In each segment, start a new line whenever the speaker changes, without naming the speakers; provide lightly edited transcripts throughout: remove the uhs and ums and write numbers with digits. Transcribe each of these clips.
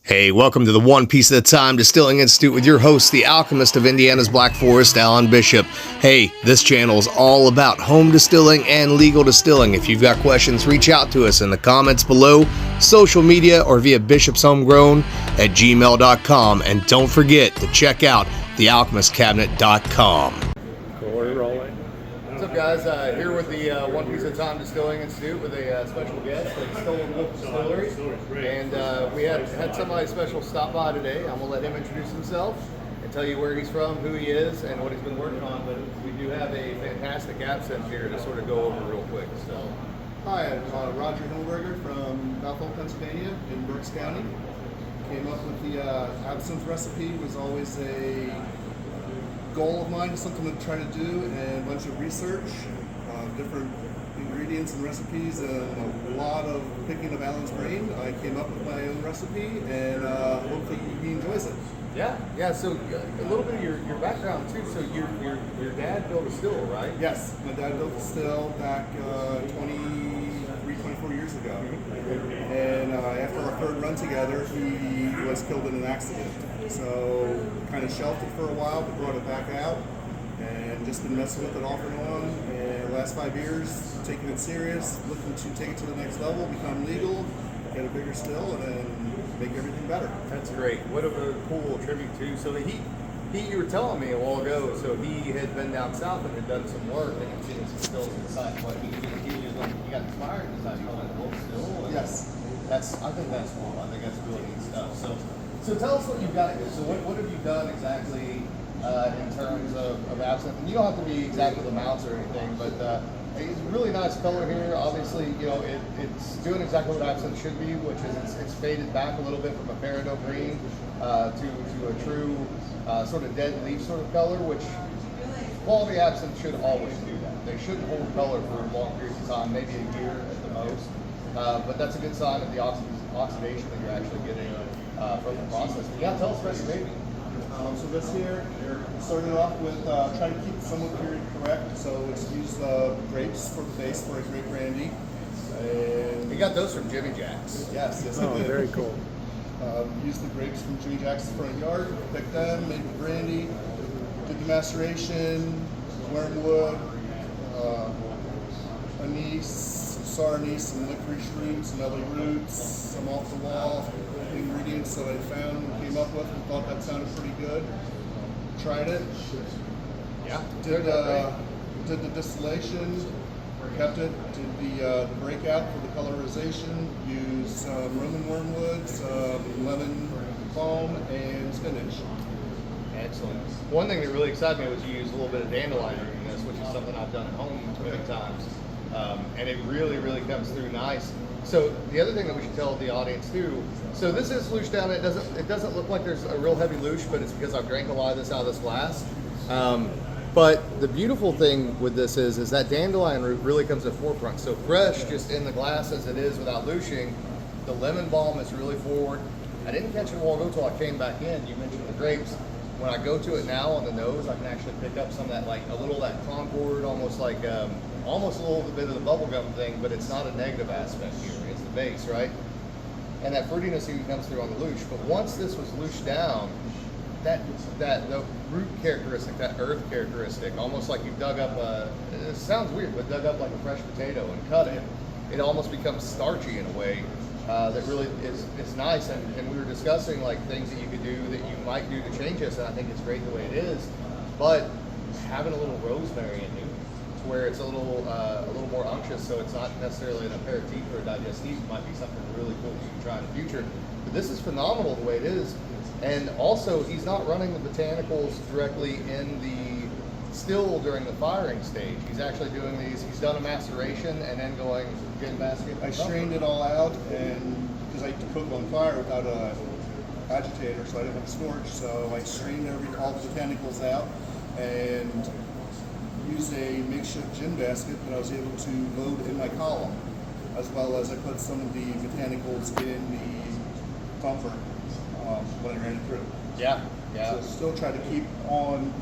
Hey, welcome to the One Piece at a Time Distilling Institute with your host, the alchemist of Indiana's Black Forest, Alan Bishop. Hey, this channel is all about home distilling and legal distilling. If you've got questions, reach out to us in the comments below, social media, or via bishopshomegrown@gmail.com. And don't forget to check out thealchemistcabinet.com.
What's up, guys? Here with the One Piece at a Time Distilling Institute with a special guest at Stolen Wolf Distillery. And we had somebody special stop by today. I'm going to let him introduce himself and tell you where he's from, who he is, and what he's been working on. But we do have a fantastic absinthe here to sort of go over real quick. So,
hi, I'm Roger Himmelberger from Bethel, Pennsylvania in Berks County. Came up with the absinthe recipe. Was always a goal of mine, something to try to do, and a bunch of research, different ingredients and recipes, and a lot of picking of Alan's brain. I came up with my own recipe, and hopefully he enjoys it.
Yeah. So a little bit of your background too. So your dad built a still, right?
Yes, my dad built a still back 24 years ago. And after our third run together, he was killed in an accident. So kind of shelved it for a while, but brought it back out, and just been messing with it off and on. And the last 5 years, taking it serious, looking to take it to the next level, become legal, get a bigger still, and then make everything better.
That's great. What a cool tribute too. So you were telling me a while ago, so he had been down south and had done some work and had seen some stills and decided what he got inspired and decided to call it a wolf still.
Yes.
I think that's cool. I think that's really neat stuff. So tell us what you've got here. So what have you done exactly in terms of absinthe? And you don't have to be exactly the amounts or anything, but it's a really nice color here. Obviously, it's doing exactly what absinthe should be, which is it's faded back a little bit from a peridot green to a true sort of dead leaf sort of color, which quality absinthe should always do that. They shouldn't hold color for long periods of time, maybe a year at the most. But that's a good sign of the oxidation that you're actually getting from the process. But yeah, tell us about your baby.
So this here, started off with trying to keep it somewhat period correct. So it's used grapes for the base for a grape brandy. And
You got those from Jimmy Jack's.
yes,
Oh,
I did.
very cool.
Used the grapes from Jimmy Jackson's front yard, picked them, made the brandy, did the maceration, wormwood, anise, sour anise, some licorice roots, some LA roots, some off the wall ingredients that I found and came up with and thought that sounded pretty good. Tried it,
Yeah.
did the distillation, kept it, did the breakout for the colorization, used some Roman wormwood, some lemon balm, and spinach.
Excellent. One thing that really excited me was you used a little bit of dandelion in this, which is something I've done at home many times. And it really, really comes through nice. So the other thing that we should tell the audience too, so this is looshed down. It doesn't look like there's a real heavy loosh, but it's because I've drank a lot of this out of this glass. But the beautiful thing with this is that dandelion root really comes to the forefront. So fresh, just in the glass as it is without looshing, the lemon balm is really forward. I didn't catch it a while ago till I came back in. You mentioned the grapes. When I go to it now on the nose, I can actually pick up some of that, like a little of that Concord, almost like almost a little bit of the bubblegum thing, but it's not a negative aspect here. It's the base, right? And that fruitiness even comes through on the loosh. But once this was looshed down, the root characteristic, that earth characteristic, almost like you dug up it sounds weird, but dug up like a fresh potato and cut it, it almost becomes starchy in a way that really is nice. And we were discussing like things that you could do that you might do to change this, and I think it's great the way it is. But having a little rosemary in it, where it's a little more unctuous, so it's not necessarily an aperitif or a digestif, might be something really cool you can try in the future. But this is phenomenal the way it is. And also, he's not running the botanicals directly in the still during the firing stage. He's actually doing these, he's done a maceration and then going gin basket.
I strained it all out, and because I cook on fire without a agitator, so I didn't have storage, so I strained all the botanicals out and used a makeshift gin basket that I was able to load in my column, as well as I put some of the botanicals in the thumper when I ran it through.
Yeah.
So still try to keep on.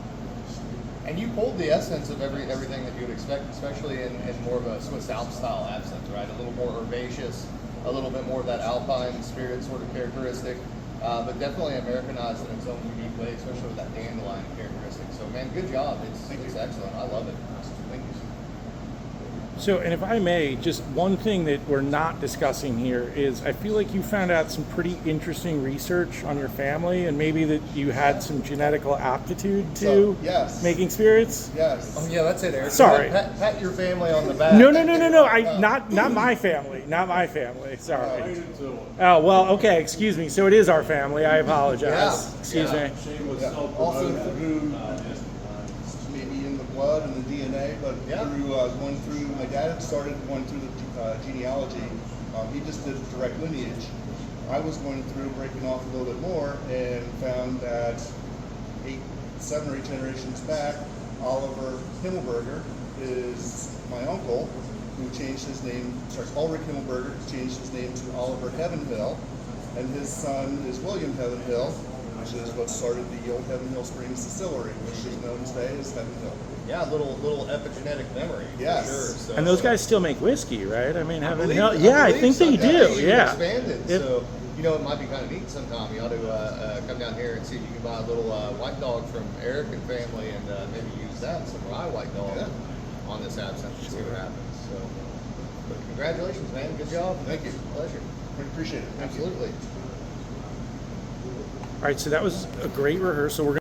And you pulled the essence of everything that you would expect, especially in more of a Swiss Alps style absinthe, right? A little more herbaceous, a little bit more of that alpine spirit sort of characteristic. but definitely Americanized in its own unique way, especially with that dandelion characteristic. So, man, good job. It's excellent. I love it. Thank you.
So, and if I may, just one thing that we're not discussing here is I feel like you found out some pretty interesting research on your family, and maybe that you had some genetical aptitude to
So, yes.
making spirits.
Yes.
Oh, yeah, that's it, Eric.
Sorry.
Pat your family on the back.
No. Not my family. Not my family. Sorry. Oh well. Okay. Excuse me. So it is our family. I apologize.
Yeah.
Excuse me.
Yeah. Also through maybe in the blood and the DNA, but
Yeah.
through going through, my dad had started going through the genealogy. He just did direct lineage. I was going through, breaking off a little bit more, and found that 7 or 8 generations back, Oliver Himmelberger is my uncle, who changed his name. Ulrich Himmelberger changed his name to Oliver Heavenhill, and his son is William Heavenhill, which is what started the old Heaven Hill Springs Distillery, which is known today as Heaven Hill.
Yeah, little epigenetic memory.
Yes.
For sure. So,
And those guys still make whiskey, right? I mean, Heaven
believe-
Hill. Yeah, I
believe
think they
so.
do.
Even
Yeah.
Expanded.
It-
So, it might be kind of neat sometime. You ought to come down here and see if you can buy a little white dog from Eric and family, and maybe use that, some rye white dog, on this absinthe and see what happens. So, but congratulations, man. Good job.
Thank you.
Pleasure.
Appreciate it. Thank you.
Absolutely.
All right. So that was a great rehearsal. We're